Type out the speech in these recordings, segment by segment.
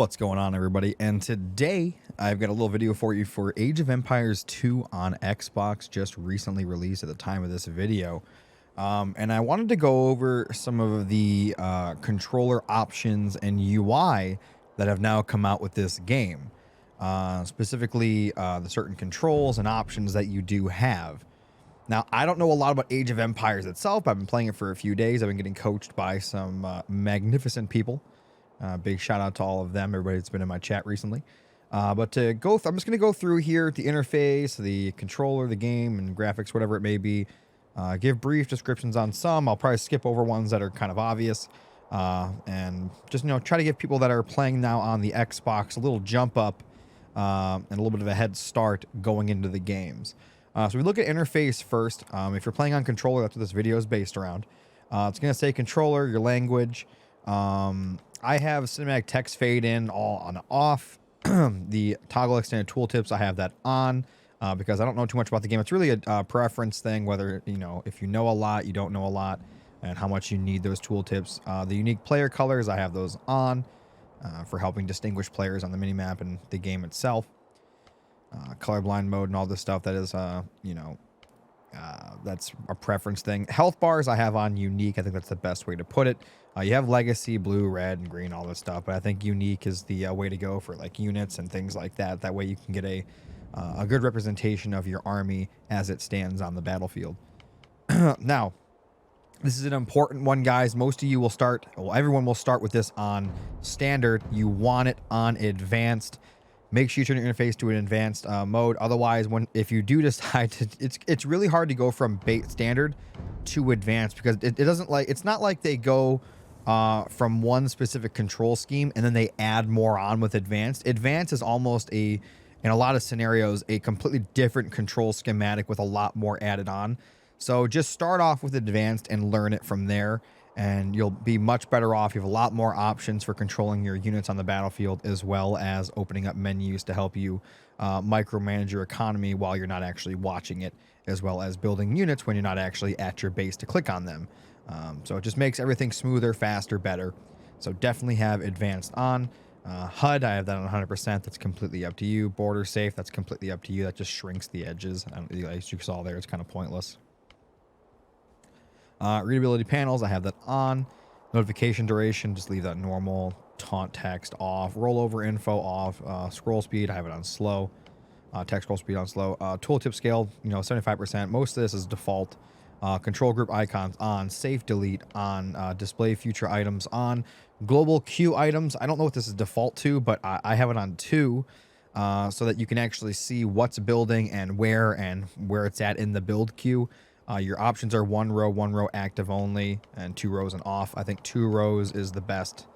What's going on, everybody? And today I've got a little video for you for Age of Empires 2 on Xbox, just recently released at the time of this video. And I wanted to go over some of the controller options and UI that have now come out with this game. Specifically, the certain controls and options that you do have. Now, I don't know a lot about Age of Empires itself. I've been playing it for a few days. I've been getting coached by some magnificent people. Big shout out to all of them, everybody that's been in my chat recently. But to go, I'm just going to go through here the interface, the controller, the game, and graphics, whatever it may be. Give brief descriptions on some. I'll probably skip over ones that are kind of obvious. And just, try to give people that are playing now on the Xbox a little jump up and a little bit of a head start going into the games. So we look at interface first. If you're playing on controller, that's what this video is based around. It's going to say controller, your language. I have cinematic text fade in all on off. The toggle extended tooltips, I have that on because I don't know too much about the game. It's really a preference thing, whether, if you know a lot, you don't know a lot, and how much you need those tooltips. The unique player colors, I have those on for helping distinguish players on the minimap and the game itself. Colorblind mode and all this stuff, that is, that's a preference thing. Health bars I have on unique. I think that's the best way to put it. You have legacy, blue, red, and green, all this stuff, but I think unique is the way to go for like units and things like that. That way you can get a good representation of your army as it stands on the battlefield. Now, this is an important one, guys. Most of you will start, well, everyone will start with this on standard. You want it on advanced. Make sure you turn your interface to an advanced mode. Otherwise, if you do decide to, it's really hard to go from standard to advanced, because it doesn't, like, it's not like they go from one specific control scheme and then they add more on with advanced. Advanced is almost in a lot of scenarios, a completely different control schematic with a lot more added on. So just start off with advanced and learn it from there, and you'll be much better off. You have a lot more options for controlling your units on the battlefield, as well as opening up menus to help you micromanage your economy while you're not actually watching it, as well as building units when you're not actually at your base to click on them. So it just makes everything smoother, faster, better. So definitely have advanced on. HUD, I have that on 100%. That's completely up to you. Border safe, that's completely up to you. That just shrinks the edges. As you saw there, it's kind of pointless. Readability panels, I have that on. Notification duration, just leave that normal. Taunt text off. Rollover info off. Scroll speed, I have it on slow. Text scroll speed on slow. Tooltip scale, 75%. Most of this is default. Control group icons on. Safe delete on. Display future items on. Global queue items, I don't know what this is default to, but I have it on 2. So that you can actually see what's building and where it's at in the build queue. Your options are 1 row active only, and 2 rows and off. I think 2 rows is the best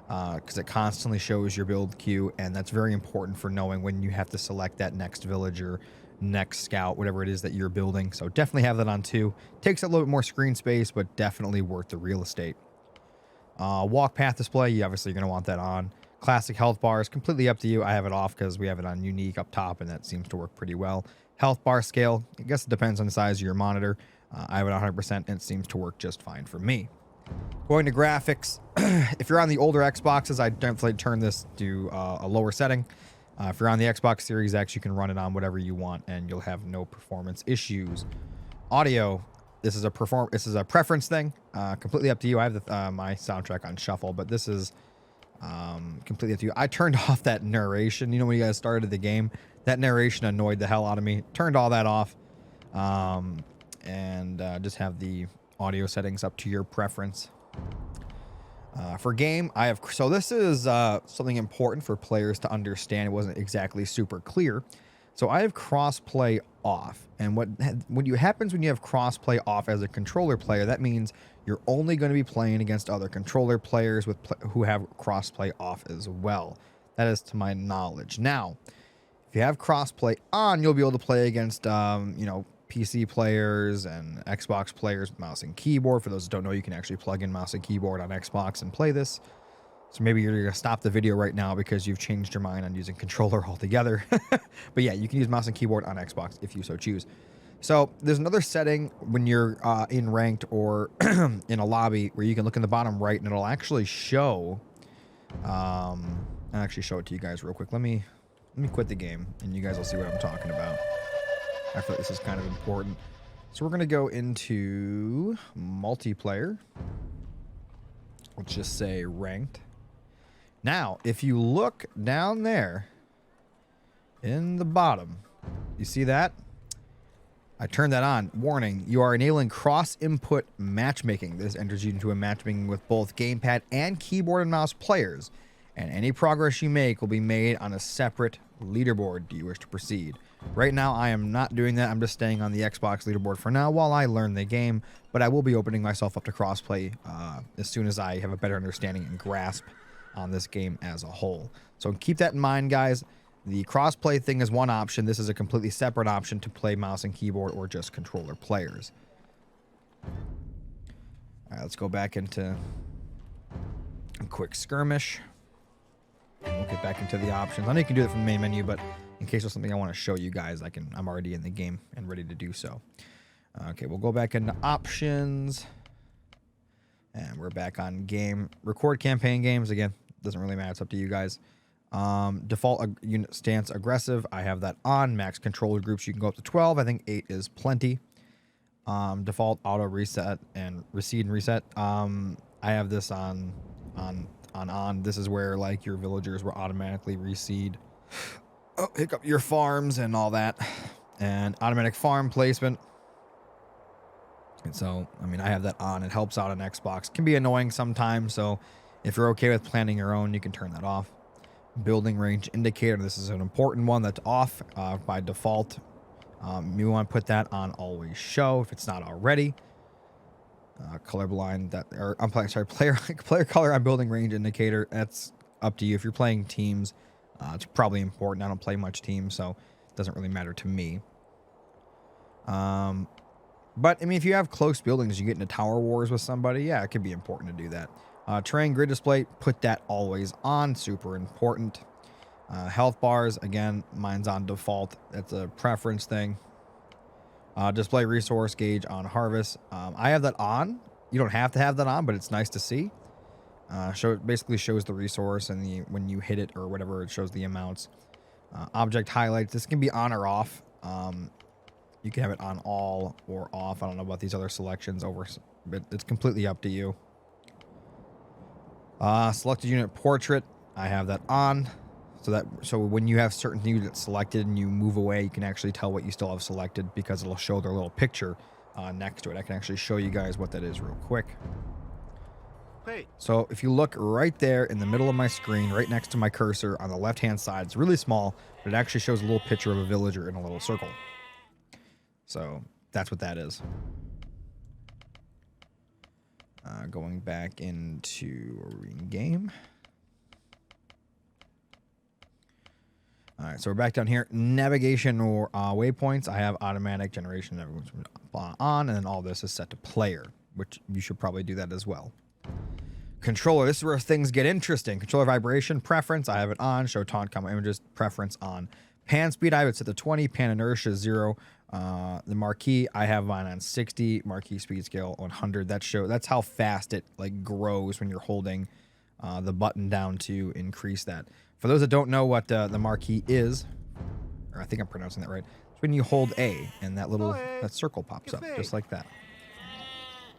because it constantly shows your build queue, and that's very important for knowing when you have to select that next villager, next scout, whatever it is that you're building. So definitely have that on 2. Takes a little bit more screen space, but definitely worth the real estate. Walk path display, you obviously are going to want that on. Classic health bars, completely up to you. I have it off because we have it on unique up top, and that seems to work pretty well. Health bar scale, I guess it depends on the size of your monitor. I have it 100%, and it seems to work just fine for me. Going to graphics, if you're on the older Xboxes, I definitely turn this to a lower setting. If you're on the Xbox Series X, you can run it on whatever you want, and you'll have no performance issues. Audio, this is a preference thing, completely up to you. I have my soundtrack on shuffle, but this is completely up to you. I turned off that narration. When you guys started the game, that narration annoyed the hell out of me. Turned all that off. And just have the audio settings up to your preference. For game, so this is something important for players to understand. It wasn't exactly super clear. So I have crossplay off, and what happens when you have crossplay off as a controller player, that means you're only going to be playing against other controller players who have crossplay off as well. That is to my knowledge. Now, if you have crossplay on, you'll be able to play against PC players and Xbox players with mouse and keyboard. For those who don't know, you can actually plug in mouse and keyboard on Xbox and play this. So maybe you're gonna stop the video right now because you've changed your mind on using controller altogether. But yeah, you can use mouse and keyboard on Xbox if you so choose. So there's another setting when you're in ranked or in a lobby where you can look in the bottom right and it'll actually show I'll actually show it to you guys real quick. Let me quit the game, and you guys will see what I'm talking about. I feel like this is kind of important. So we're going to go into multiplayer. Let's just say ranked. Now, if you look down there in the bottom, you see that? I turned that on. Warning, you are enabling cross-input matchmaking. This enters you into a matchmaking with both gamepad and keyboard and mouse players, and any progress you make will be made on a separate leaderboard. Do you wish to proceed? Right now, I am not doing that. I'm just staying on the Xbox leaderboard for now while I learn the game, but I will be opening myself up to crossplay as soon as I have a better understanding and grasp on this game as a whole. So keep that in mind, guys. The crossplay thing is one option. This is a completely separate option to play mouse and keyboard or just controller players. All right, let's go back into a quick skirmish. And we'll get back into the options. I know you can do it from the main menu, but in case there's something I want to show you guys, I'm already in the game and ready to do so. Okay, we'll go back into options. And we're back on game. Record campaign games. Again, doesn't really matter. It's up to you guys. Default unit stance aggressive. I have that on. Max controller groups. You can go up to 12. I think 8 is plenty. Default auto reset and recede and reset. I have this on. This is where like your villagers will automatically recede. Oh, hiccup your farms and all that. And automatic farm placement. And so, I mean, I have that on. It helps out on Xbox. Can be annoying sometimes. So if you're okay with planning your own, you can turn that off. Building range indicator. This is an important one that's off by default. You want to put that on always show if it's not already. Colorblind player color on building range indicator. That's up to you. If you're playing teams, it's probably important. I don't play much teams, so it doesn't really matter to me. But I mean, if you have close buildings, you get into tower wars with somebody, yeah, it could be important to do that. Terrain grid display, put that always on, super important. Health bars, again, mine's on default. That's a preference thing. Display resource gauge on harvest. I have that on. You don't have to have that on, but it's nice to see. It basically shows the resource and when you hit it or whatever, it shows the amounts. Object highlights. This can be on or off. You can have it on all or off. I don't know about these other selections but it's completely up to you. Selected unit portrait. I have that on. So when you have certain units selected and you move away, you can actually tell what you still have selected because it'll show their little picture next to it. I can actually show you guys what that is real quick. Hey. So if you look right there in the middle of my screen, right next to my cursor on the left-hand side, it's really small, but it actually shows a little picture of a villager in a little circle. So that's what that is. Going back into game. All right, so we're back down here. Navigation or waypoints. I have automatic generation on, and then all this is set to player, which you should probably do that as well. Controller. This is where things get interesting. Controller vibration preference. I have it on. Show taunt combo images preference on. Pan speed. I have it set to 20. Pan inertia 0. The marquee. I have mine on 60. Marquee speed scale 100. That's how fast it like grows when you're holding the button down to increase that. For those that don't know what the marquee is, or I think I'm pronouncing that right, it's when you hold A and that circle pops up just like that.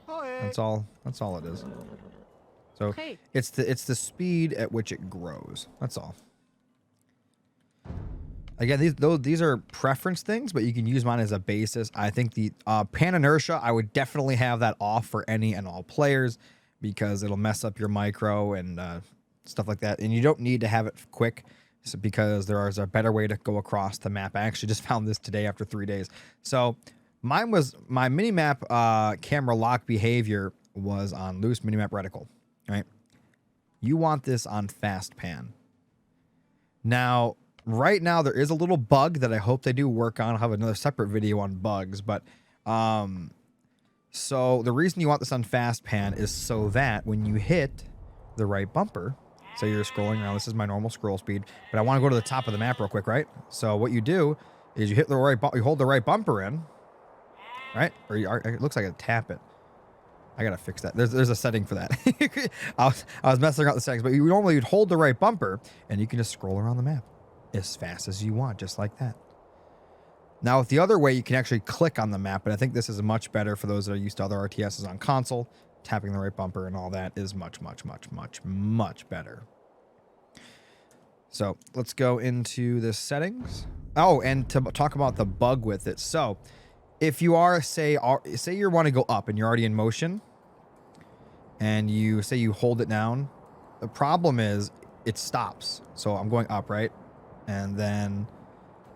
That's all it is. So it's the speed at which it grows. That's all. Again, these are preference things, but you can use mine as a basis. I think the pan inertia, I would definitely have that off for any and all players because it'll mess up your micro and stuff like that. And you don't need to have it quick because there is a better way to go across the map. I actually just found this today after 3 days. So my minimap camera lock behavior was on loose minimap reticle. Right? You want this on fast pan. Now, right now, there is a little bug that I hope they do work on. I'll have another separate video on bugs, but so the reason you want this on fast pan is so that when you hit the right bumper, so you're scrolling around, this is my normal scroll speed, but I want to go to the top of the map real quick, right? So what you do is you hit the right, you hold the right bumper in, right? Or it looks like I tap it. I gotta fix that. There's a setting for that. I was messing around with the settings, but you normally would hold the right bumper and you can just scroll around the map as fast as you want, just like that. Now with the other way, you can actually click on the map, but I think this is much better for those that are used to other RTSs on console. Tapping the right bumper and all that is much better. So let's go into the settings. Oh, and to talk about the bug with it. So if you are, say you want to go up and you're already in motion and you say you hold it down, the problem is it stops. So I'm going up, right? And then,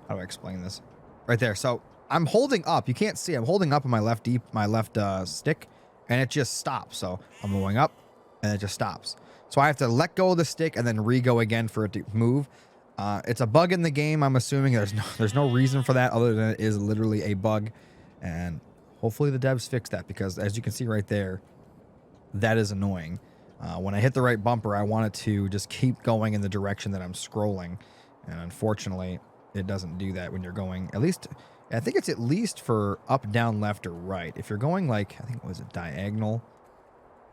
how do I explain this? Right there. So I'm holding up. You can't see. I'm holding up on my left stick, and it just stops. So I'm going up, and it just stops. So I have to let go of the stick and then re-go again for it to move. It's a bug in the game. I'm assuming there's no reason for that other than it is literally a bug, and hopefully the devs fix that, because as you can see right there, that is annoying. When I hit the right bumper, I want it to just keep going in the direction that I'm scrolling, and unfortunately, it doesn't do that when you're going. At least, I think it's at least for up, down, left, or right. If you're going like, I think, was it diagonal?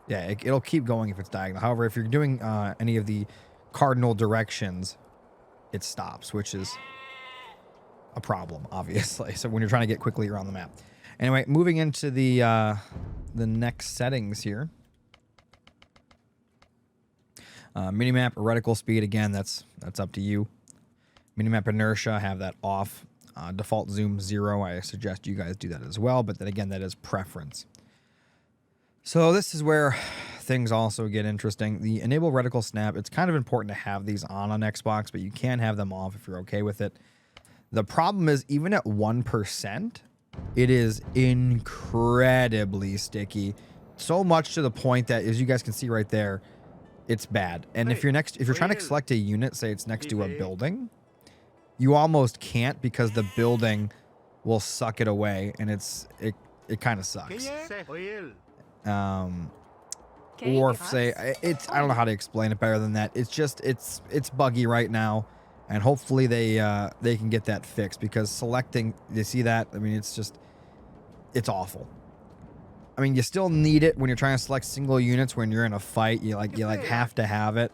Yeah, it'll keep going if it's diagonal. However, if you're doing any of the cardinal directions, it stops, which is a problem, obviously. So when you're trying to get quickly around the map. Anyway, moving into the next settings here. Minimap reticle speed, again, that's up to you. Minimap inertia, have that off. Default zoom 0, I suggest you guys do that as well, but then again, that is preference. So this is where things also get interesting. The enable reticle snap, it's kind of important to have these on Xbox, but you can have them off if you're okay with it. The problem is, even at 1%, it is incredibly sticky. So much to the point that, as you guys can see right there, it's bad. And if you're trying to select a unit, say it's next to a building, you almost can't, because the building will suck it away, and it kind of sucks. Or if, say, I don't know how to explain it better than that. It's just it's buggy right now, and hopefully they can get that fixed, because selecting, you see that? I mean, it's awful. I mean, you still need it when you're trying to select single units. When you're in a fight, you have to have it.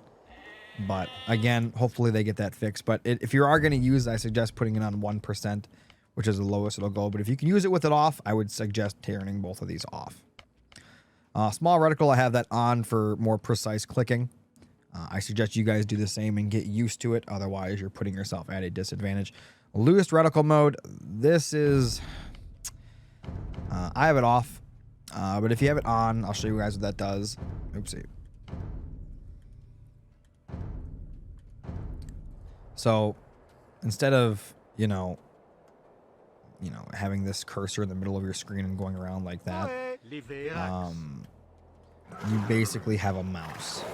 But again, hopefully they get that fixed. But if you are going to use it, I suggest putting it on 1%, which is the lowest it'll go. But if you can use it with it off, I would suggest turning both of these off. Small reticle, I have that on for more precise clicking. I suggest you guys do the same and get used to it. Otherwise, you're putting yourself at a disadvantage. Lowest reticle mode, this is... I have it off. But if you have it on, I'll show you guys what that does. Oopsie. So instead of, having this cursor in the middle of your screen and going around like that, you basically have a mouse.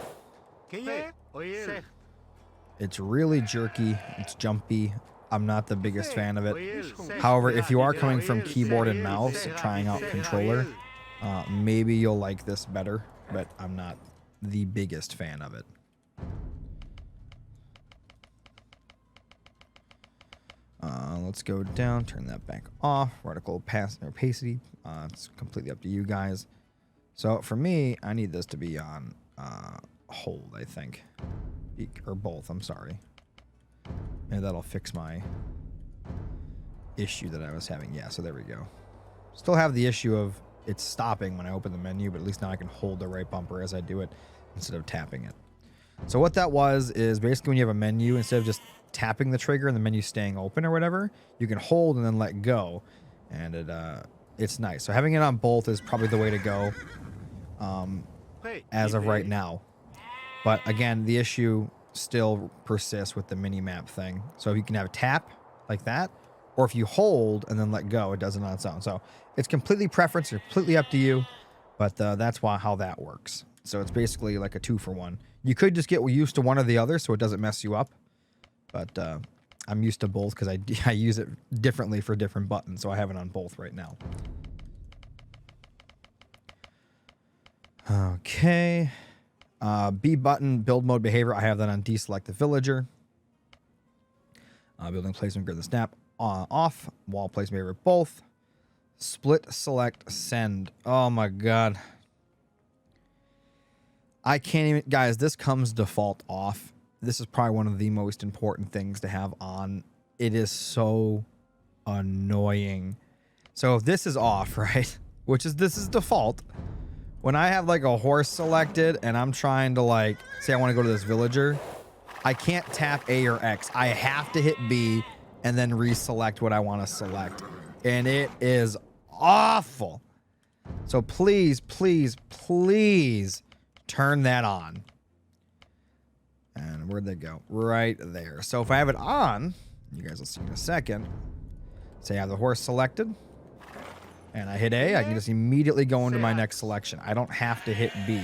It's really jerky. It's jumpy. I'm not the biggest fan of it. However, if you are coming from keyboard and mouse and trying out controller, maybe you'll like this better, but I'm not the biggest fan of it. Let's go down, turn that back off. Reticle opacity, it's completely up to you guys. So for me, I need this to be on hold, I think. Or both, I'm sorry. And that'll fix my issue that I was having. Yeah, so there we go. Still have the issue of it's stopping when I open the menu, but at least now I can hold the right bumper as I do it instead of tapping it. So what that was is basically when you have a menu, instead of just tapping the trigger and the menu staying open or whatever, you can hold and then let go, and it's nice. So having it on both is probably the way to go as of right now. But again, the issue still persists with the mini map thing. So you can have a tap like that, or if you hold and then let go, it does it on its own. So it's completely preference, completely up to you, but that's how that works. So it's basically like a 2-for-1. You could just get used to one or the other so it doesn't mess you up, but I'm used to both because I use it differently for different buttons, so I have it on both right now. Okay. B button, build mode behavior, I have that on deselect the villager. Building placement, grid the snap, off. Wall placement behavior, both. Split, select, send. Oh my god. I can't even, guys, this comes default off. This is probably one of the most important things to have on. It is so annoying. So if this is off, right, this is default. When I have like a horse selected and I'm trying to like, say I want to go to this villager, I can't tap A or X. I have to hit B and then reselect what I want to select. And it is awful. So please, please, please turn that on. And where'd they go? Right there. So if I have it on, you guys will see in a second. Say I have the horse selected and I hit A, I can just immediately go into my next selection. I don't have to hit B.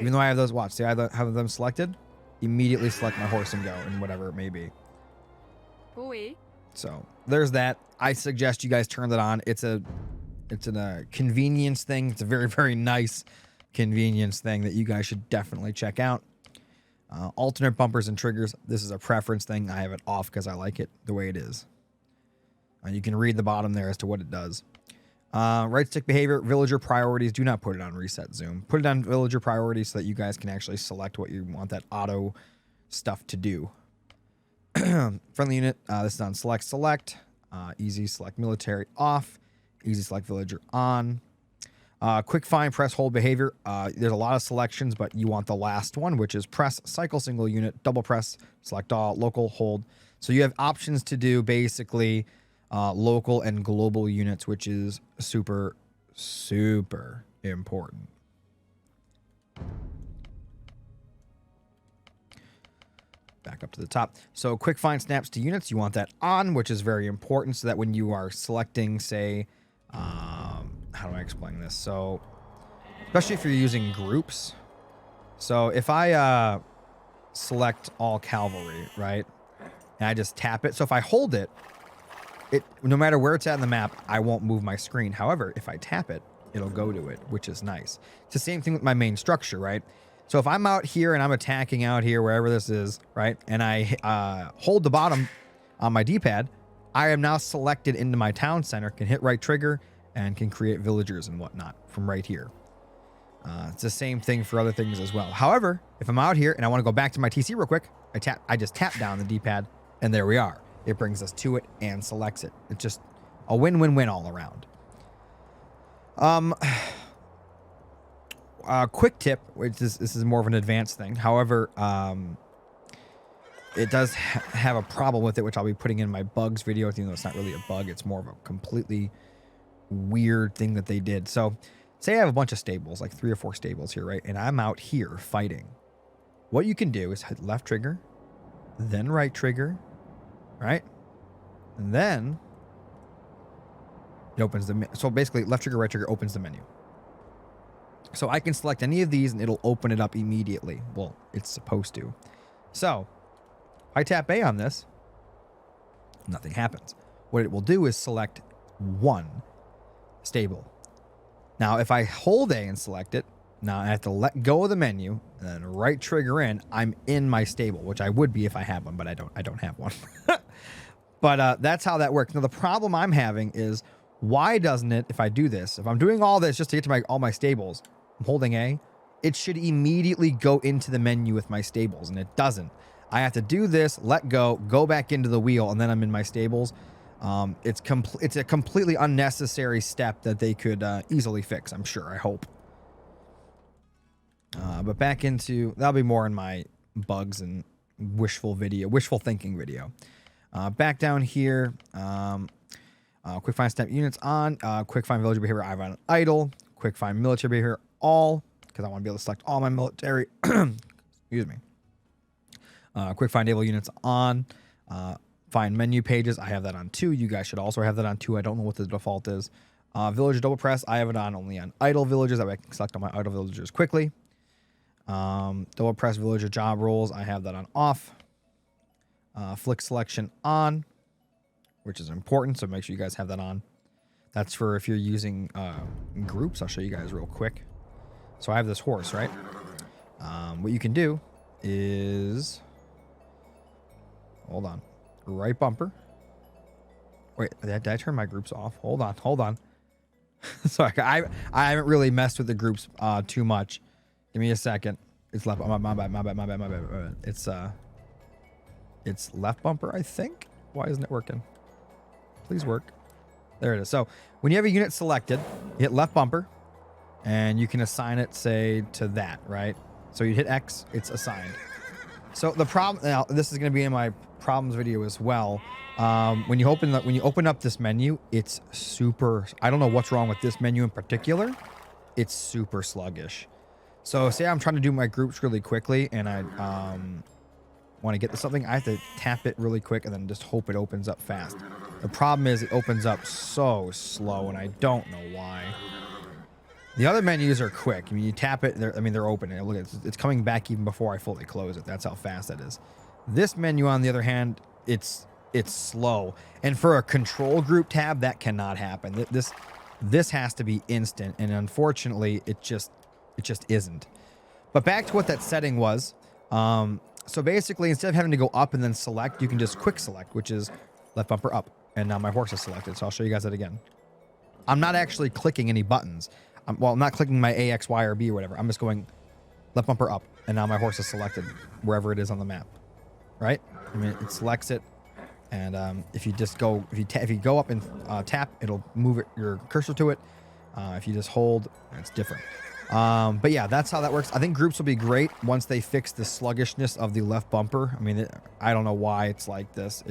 Even though I have those, watch, see I have them selected, immediately select my horse and go, and whatever it may be. So there's that. I suggest you guys turn that on. It's a convenience thing. It's a very, very nice convenience thing that you guys should definitely check out. Alternate bumpers and triggers. This is a preference thing. I have it off because I like it the way it is. You can read the bottom there as to what it does. Right stick behavior, villager priorities. Do not put it on reset zoom. Put it on villager priorities so that you guys can actually select what you want that auto stuff to do. Friendly unit. This is on select. Easy select military off. Easy select villager on. Quick find, press, hold behavior. There's a lot of selections, but you want the last one, which is press, cycle single unit, double press, select all, local, hold. So you have options to do basically local and global units, which is super, super important. Back up to the top. So quick find snaps to units. You want that on, which is very important so that when you are selecting, say, how do I explain this? So, especially if you're using groups. So if I select all cavalry, right, and I just tap it. So if I hold it, no matter where it's at in the map, I won't move my screen. However, if I tap it, it'll go to it, which is nice. It's the same thing with my main structure, right? So if I'm out here and I'm attacking out here, wherever this is, right, and I hold the bottom on my D-pad, I am now selected into my town center, can hit right trigger, and can create villagers and whatnot from right here. It's the same thing for other things as well. However, if I'm out here and I want to go back to my TC real quick, I just tap down the D-pad, and there we are. It brings us to it and selects it. It's just a win-win-win all around. Quick tip, which this is more of an advanced thing. However, it does have a problem with it, which I'll be putting in my bugs video, even though it's not really a bug. It's more of a completely weird thing that they did. So say I have a bunch of stables, like 3 or 4 stables here, right? And I'm out here fighting. What you can do is hit left trigger, then right trigger, right? And then it opens the, so basically left trigger, right trigger opens the menu. So I can select any of these and it'll open it up immediately. Well, it's supposed to. So I tap A on this, nothing happens. What it will do is select one stable. Now, if I hold A and select it, now I have to let go of the menu and then right trigger in, I'm in my stable, which I would be if I had one, but I don't have one. But that's how that works. Now, the problem I'm having is why doesn't it, if I do this, if I'm doing all this just to get to all my stables, I'm holding A, it should immediately go into the menu with my stables, and it doesn't. I have to do this, let go back into the wheel, and then I'm in my stables. It's a completely unnecessary step that they could easily fix, I'm sure, I hope. But back into, that'll be more in my bugs and wishful thinking video. Back down here, quick find step units on, quick find villager behavior I have on idle, quick find military behavior all, because I want to be able to select all my military, excuse me. Quick find able units on, find menu pages, I have that on 2. You guys should also have that on 2. I don't know what the default is. Villager double press, I have it on only on idle villagers. That way I can select all my idle villagers quickly. Double press villager job roles, I have that on off. Flick selection on, which is important, so make sure you guys have that on. That's for if you're using groups. I'll show you guys real quick. So I have this horse, right? What you can do is, hold on, right bumper. Wait, did I turn my groups off? Hold on. Sorry, I haven't really messed with the groups too much. Give me a second. It's left. My bad. It's left bumper, I think. Why isn't it working? Please work. There it is. So when you have a unit selected, you hit left bumper, and you can assign it, say, to that, right? So you hit X, it's assigned. So the problem now, this is going to be in my problems video as well. When you open up this menu, it's super. I don't know what's wrong with this menu in particular. It's super sluggish. So say I'm trying to do my groups really quickly, and I want to get to something. I have to tap it really quick and then just hope it opens up fast. The problem is it opens up so slow, and I don't know why. The other menus are quick. I mean, you tap it, they're open. And look, it's coming back even before I fully close it. That's how fast that is. This menu, on the other hand, it's slow. And for a control group tab, that cannot happen. This has to be instant, and unfortunately, it just isn't. But back to what that setting was. So basically, instead of having to go up and then select, you can just quick select, which is left bumper up. And now my horse is selected, so I'll show you guys that again. I'm not actually clicking any buttons. I'm not clicking my A, X, Y, or B or whatever. I'm just going left bumper up, and now my horse is selected wherever it is on the map, right? I mean, it selects it, and if you go up and tap, it'll move your cursor to it. If you just hold, it's different. But yeah, that's how that works. I think groups will be great once they fix the sluggishness of the left bumper. I mean, I don't know why it's like this.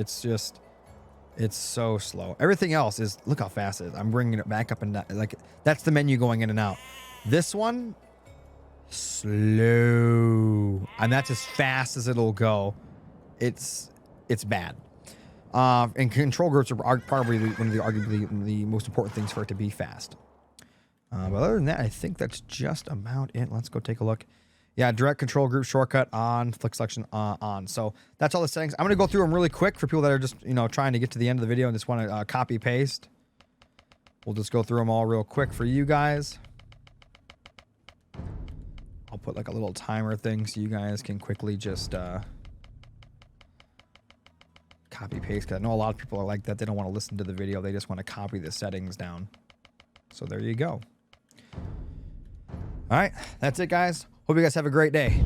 It's so slow. Everything else is, look how fast it is. I'm bringing it back up and down. Like, that's the menu going in and out. This one, slow. And that's as fast as it'll go. It's bad. And control groups are probably one of the arguably the most important things for it to be fast. But other than that, I think that's just about it. Let's go take a look. Yeah, direct control group shortcut on, flick selection on. So that's all the settings. I'm going to go through them really quick for people that are just, trying to get to the end of the video and just want to copy paste. We'll just go through them all real quick for you guys. I'll put like a little timer thing so you guys can quickly just copy paste. Because I know a lot of people are like that. They don't want to listen to the video. They just want to copy the settings down. So there you go. All right, that's it, guys. Hope you guys have a great day.